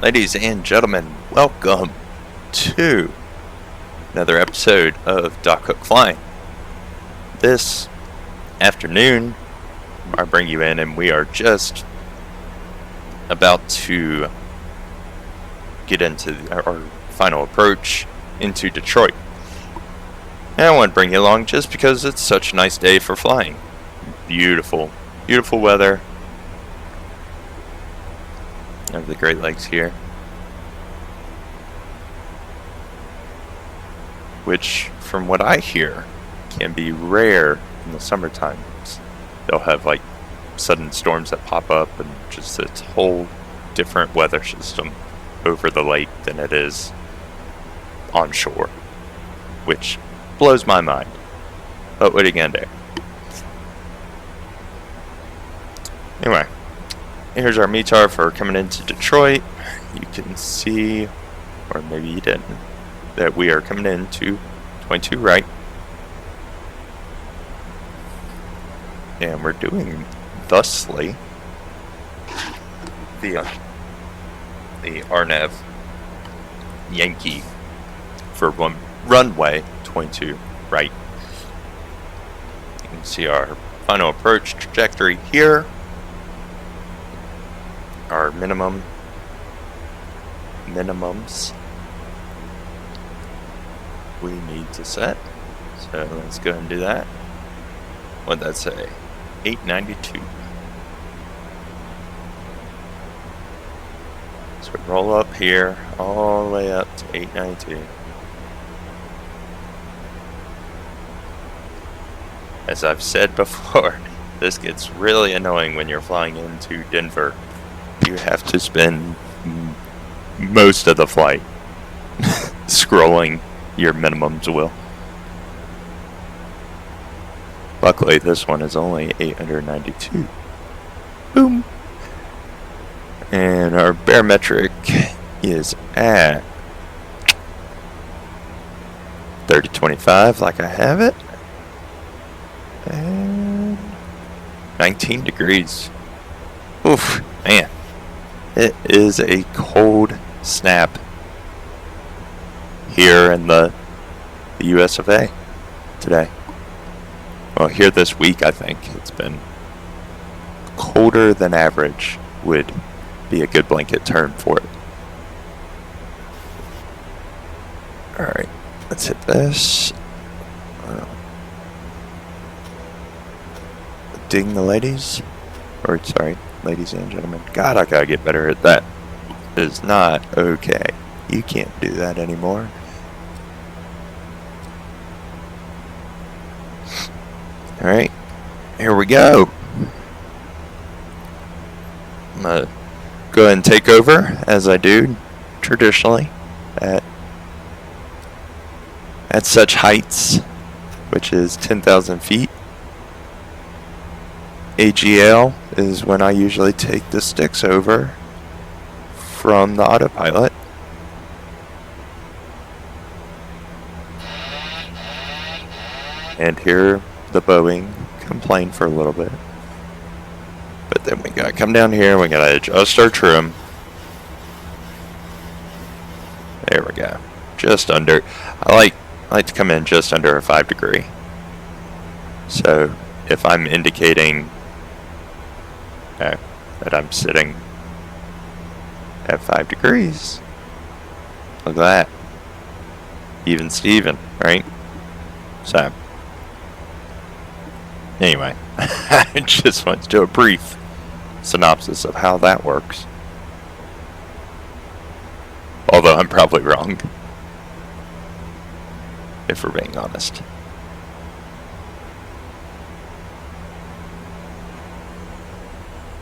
Ladies and gentlemen, welcome to another episode of Doc Hook Flying. This afternoon, I bring you in and we are just about to get into our final approach into Detroit. And I want to bring you along just because it's such a nice day for flying. Beautiful, beautiful weather. I have the Great Lakes here, which, from what I hear, can be rare in the summer times. They'll have like sudden storms that pop up and just this whole different weather system over the lake than it is on shore, which blows my mind. But what are you gonna do? Anyway, here's our METAR for coming into Detroit. You can see, or maybe you didn't, that we are coming into 22 right. And we're doing thusly the RNAV Yankee for runway 22 right. You can see our final approach trajectory here. Our minimums we need to set. So let's go ahead and do that. What'd that say? 892. So we roll up here all the way up to 892. As I've said before, this gets really annoying when you're flying into Denver. You have to spend most of the flight scrolling your minimums wheel. Luckily, this one is only 892. Boom! And our barometric is at 3025, like I have it. And 19 degrees. Oof, man. It is a cold snap here in the US of A today. Well, here this week, I think it's been colder than average would be a good blanket term for it. Alright, let's hit this. Ding the ladies. Or, sorry, ladies and gentlemen. God, I gotta get better at that. It is not okay. You can't do that anymore. Alright, here we go. I'm gonna go ahead and take over, as I do traditionally at such heights, which is 10,000 feet. AGL is when I usually take the sticks over from the autopilot. And hear the Boeing complain for a little bit. But then we gotta come down here, we gotta adjust our trim. There we go. Just under. I like to come in just under a 5 degree. So if I'm indicating that I'm sitting at 5 degrees, look at that. Even Steven, right? So anyway, I just want to do a brief synopsis of how that works. Although I'm probably wrong, if we're being honest.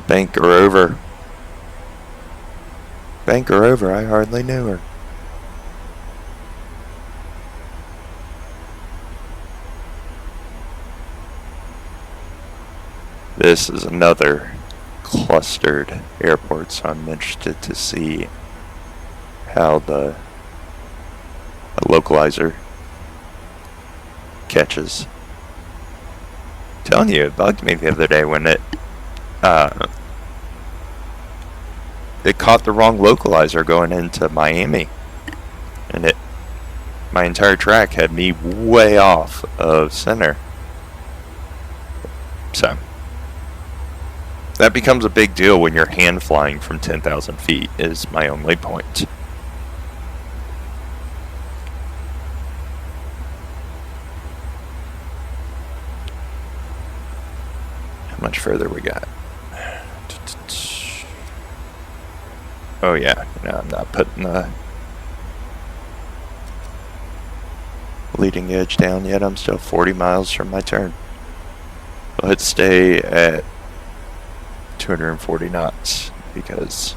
Bank her over. Bank her over, I hardly knew her. This is another clustered airport, so I'm interested to see how the localizer catches. Telling you, it bugged me the other day when it it caught the wrong localizer going into Miami, and my entire track had me way off of center. So that becomes a big deal when you're hand flying from 10,000 feet is my only point. How much further we got? Oh yeah, no, I'm not putting the leading edge down yet. I'm still 40 miles from my turn. Let's stay at 240 knots because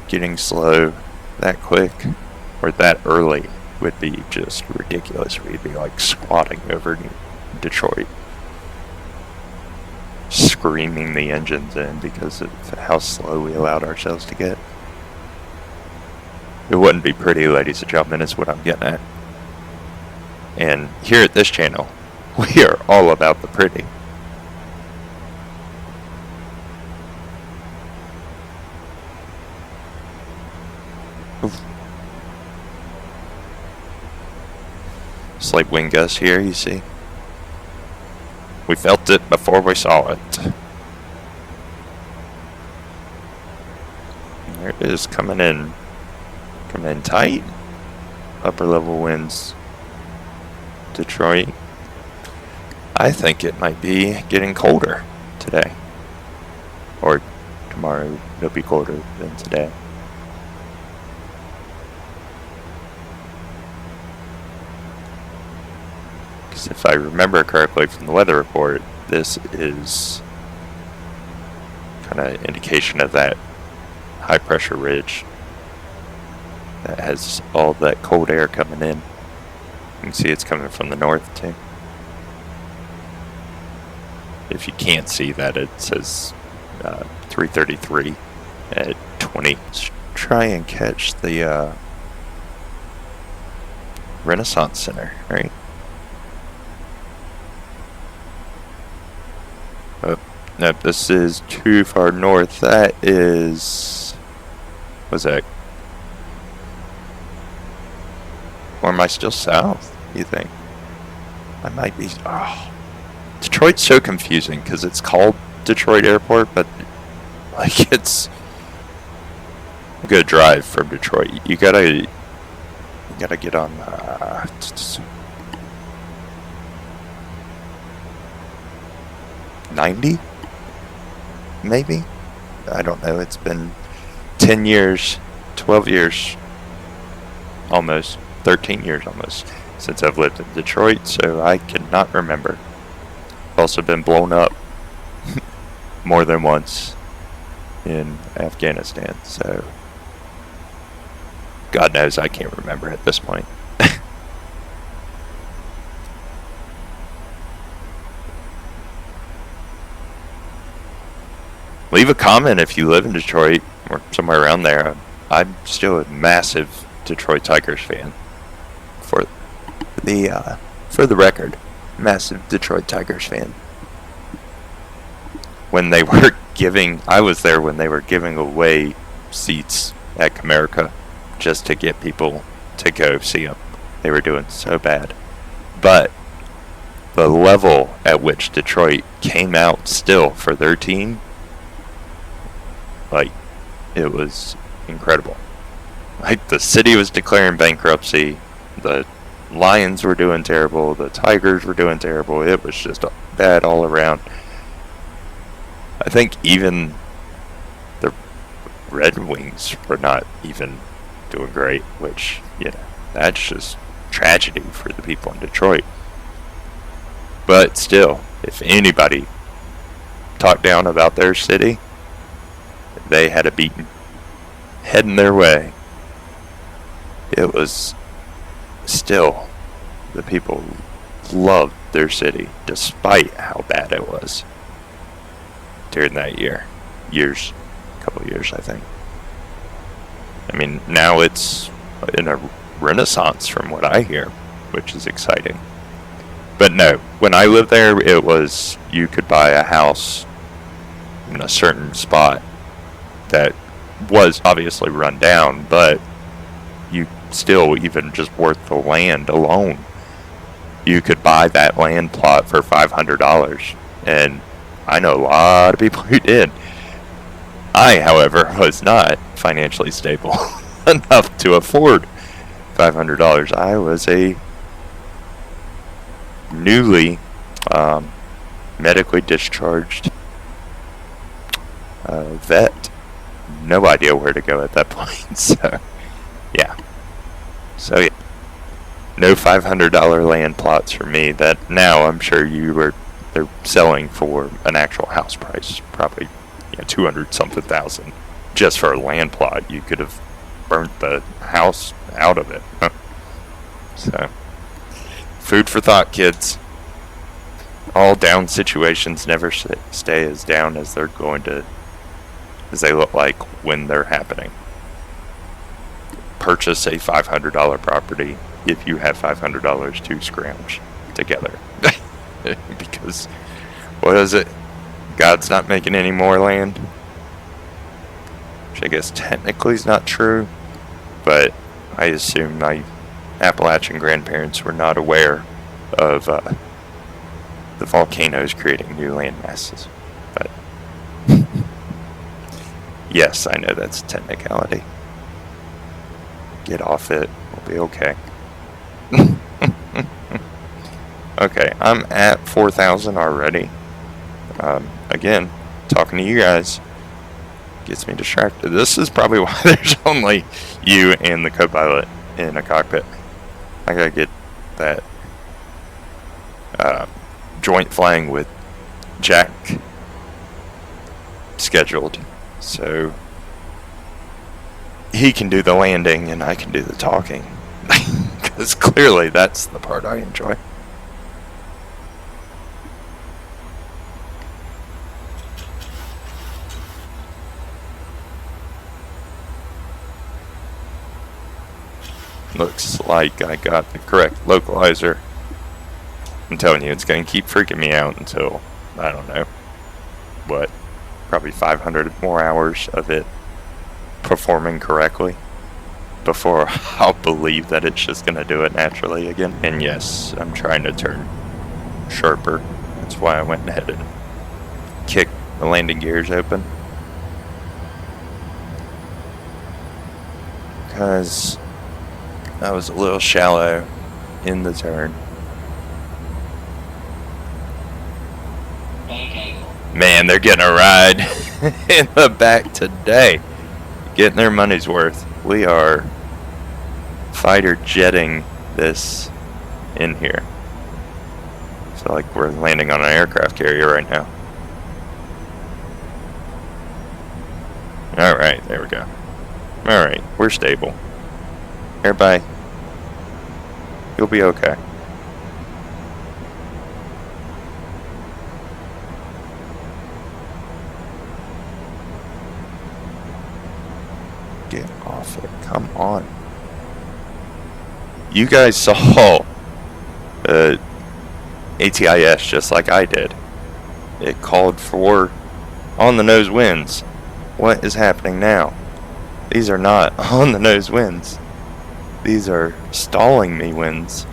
getting slow that quick or that early would be just ridiculous. We'd be like squatting over Detroit, screaming the engines in because of how slow we allowed ourselves to get. It wouldn't be pretty, ladies and gentlemen, is what I'm getting at. And here at this channel, we are all about the pretty. Oof. Slight wind gust here, you see. We felt it before we saw it. And there it is, coming in tight. Upper level winds. Detroit. I think it might be getting colder today. Or tomorrow it'll be colder than today. Because if I remember correctly from the weather report, this is kind of indication of that high pressure ridge that has all that cold air coming in. You can see it's coming from the north too. If you can't see that, it says 333 at 20. Let's try and catch the Renaissance Center, right? Oh, nope, this is too far north. That is... what's that? Or am I still south, you think? I might be... oh. Detroit's so confusing because it's called Detroit Airport, but like it's a good drive from Detroit. You gotta get on 90, maybe. I don't know. It's been 10 years, 12 years, almost 13 years almost since I've lived in Detroit, so I cannot remember. Also been blown up more than once in Afghanistan, so God knows I can't remember at this point. Leave a comment if you live in Detroit or somewhere around there. I'm still a massive Detroit Tigers fan. For the record, massive Detroit Tigers fan. When they were I was there when they were giving away seats at Comerica just to get people to go see them. They were doing so bad. But the level at which Detroit came out still for their team, like, it was incredible. Like, the city was declaring bankruptcy, the Lions were doing terrible, the Tigers were doing terrible. It was just bad all around. I think even the Red Wings were not even doing great, which, you know, that's just tragedy for the people in Detroit. But still, if anybody talked down about their city, they had a beating heading their way. It was still, the people loved their city despite how bad it was during that couple of years, I think. I mean, now it's in a renaissance from what I hear, which is exciting. But no, when I lived there, it was, you could buy a house in a certain spot that was obviously run down, but you still, even just worth the land alone, you could buy that land plot for $500. And I know a lot of people who did. I, however, was not financially stable enough to afford $500. I was a newly medically discharged vet. No idea where to go at that point. So, yeah. No $500 land plots for me. That now I'm sure they're selling for an actual house price, probably 200 something thousand, just for a land plot. You could have burnt the house out of it. So, food for thought, kids. All down situations never stay as down as they look like when they're happening. Purchase a $500 property if you have $500 to scrounge together. Because, what is it? God's not making any more land? Which I guess technically is not true, but I assume my Appalachian grandparents were not aware of the volcanoes creating new land masses. But yes, I know that's a technicality. Get off it. We'll be okay. Okay, I'm at 4,000 already. Again, talking to you guys gets me distracted. This is probably why there's only you and the co-pilot in a cockpit. I gotta get that joint flying with Jack scheduled, so he can do the landing and I can do the talking. Because clearly that's the part I enjoy. Looks like I got the correct localizer. I'm telling you, it's going to keep freaking me out until, I don't know, what, probably 500 more hours of it performing correctly before I'll believe that it's just going to do it naturally again. And yes, I'm trying to turn sharper. That's why I went ahead and kicked the landing gears open. Because I was a little shallow in the turn. Man, they're getting a ride in the back today. Getting their money's worth. We are fighter jetting this in here. I feel like we're landing on an aircraft carrier right now. Alright, there we go. Alright, we're stable. Everybody, you'll be okay. Get off it. Come on. You guys saw ATIS just like I did. It called for on the nose winds. What is happening now? These are not on the nose winds. These are stalling me winds.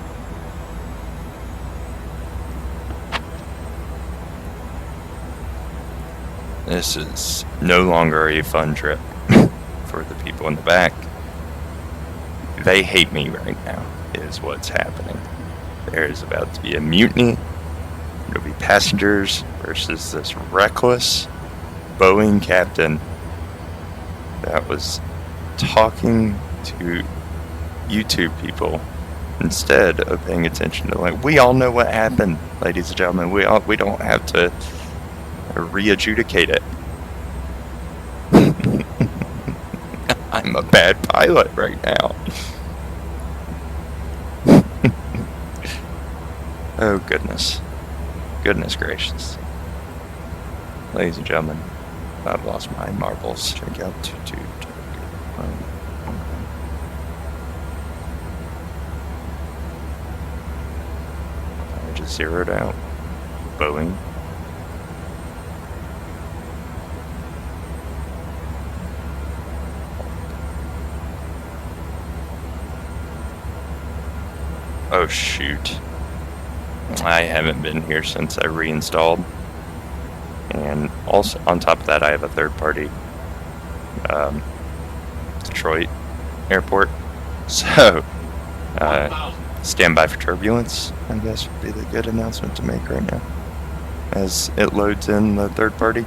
This is no longer a fun trip for the people in the back. They hate me right now, is what's happening. There is about to be a mutiny. There'll be passengers versus this reckless Boeing captain that was talking to YouTube people instead of paying attention to, like, we all know what happened, ladies and gentlemen. We don't have to re-adjudicate it. I'm a bad pilot right now. Oh goodness. Goodness gracious. Ladies and gentlemen, I've lost my marbles. Check out I just zeroed out Boeing. Oh shoot. I haven't been here since I reinstalled. And also, on top of that, I have a third-party Detroit airport. So, stand by for turbulence, I guess would be the good announcement to make right now, as it loads in the third party.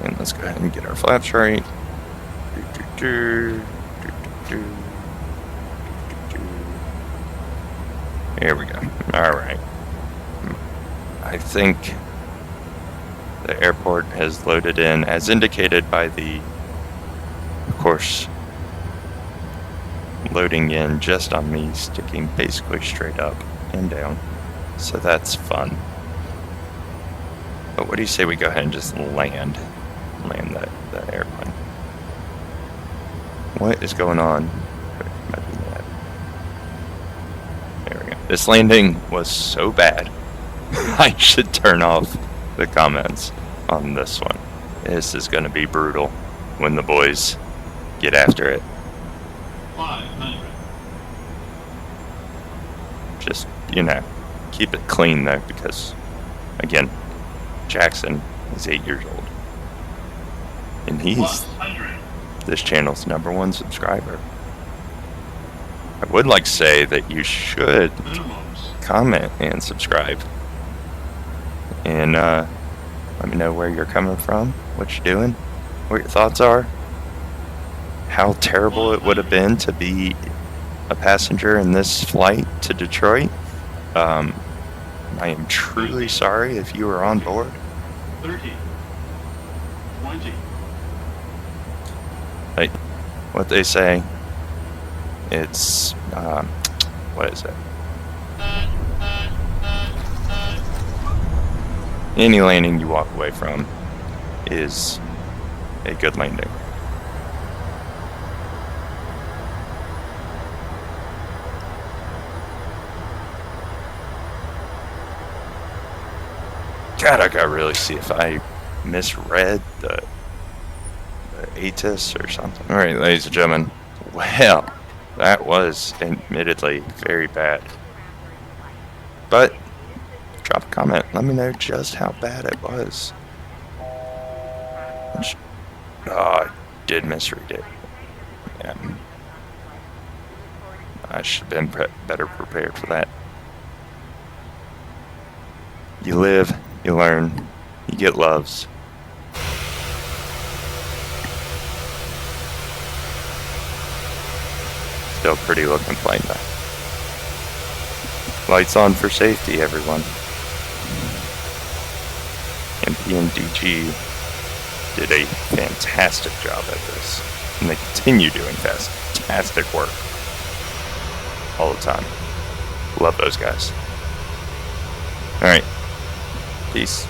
And let's go ahead and get our flaps right. Here we go. Alright. I think the airport has loaded in as indicated by the, of course, loading in just on me sticking basically straight up and down. So that's fun. But what do you say we go ahead and just land that airplane? What is going on? There we go. This landing was so bad. I should turn off the comments on this one. This is going to be brutal when the boys get after it. 500. Just, keep it clean though, because, again, Jackson is 8 years old. And he's 100. this channel's #1 subscriber. I would like to say that you should Minimums. comment and subscribe. And let me know where you're coming from, what you're doing, what your thoughts are, how terrible it would have been to be a passenger in this flight to Detroit. I am truly sorry if you were on board. 30. 20. Like what they say, it's what is it? Any landing you walk away from is a good landing. God, I gotta really see if I misread the ATIS or something. Alright, ladies and gentlemen. Well, that was admittedly very bad. But, drop a comment. Let me know just how bad it was. I did misread it. Yeah. I should have been better prepared for that. You live, you learn, you get loves. Still pretty looking plane though. Lights on for safety, everyone. And PMDG did a fantastic job at this. And they continue doing fantastic work. All the time. Love those guys. Alright. Peace.